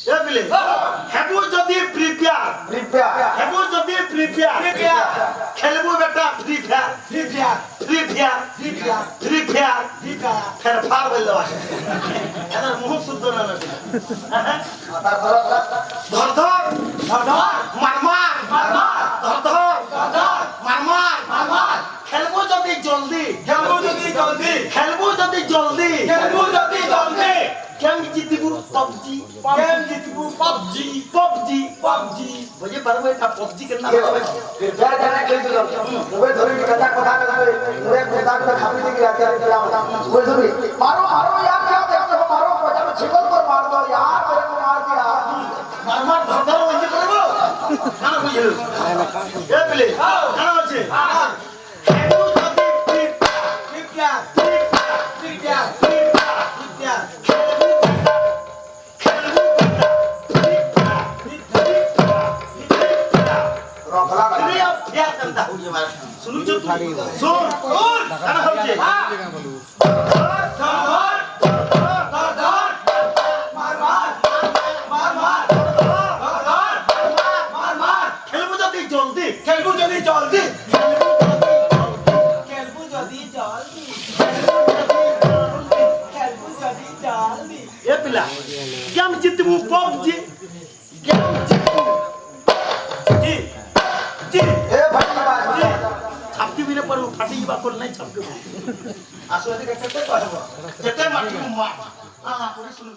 ए बिले हेबो जदी प्रिपेयर हेबो जदी प्रिपेयर खेलबो बेटा फ्री फायर फिर फार बोल एना मुंह शुद्ध ना धर धर मार मार खेलबो जदी जल्दी गेम जीतबू पबजी बुझे पर में पबजी करना फिर जा जाना खेल दो मुझे धोरी कथा कथा मुझे कथा कथा खापी दे के क्या होता मुझे धोरी मारो यार क्या देखते हो मारो बजाओ छिपल पर मार दो यार मेरे को मार दिया मार धर वंजे करबो काना बुझे ए बिले काना আছে हेबो जदी प्रिपेयर सुन खेलबू जल्दी ए पिला गेम जीतबू पबजी जी ए भाई छापती भी पर फाटी बा कोल नहीं छापके आसो केते कहबो जेते माटी हां पूरी सुन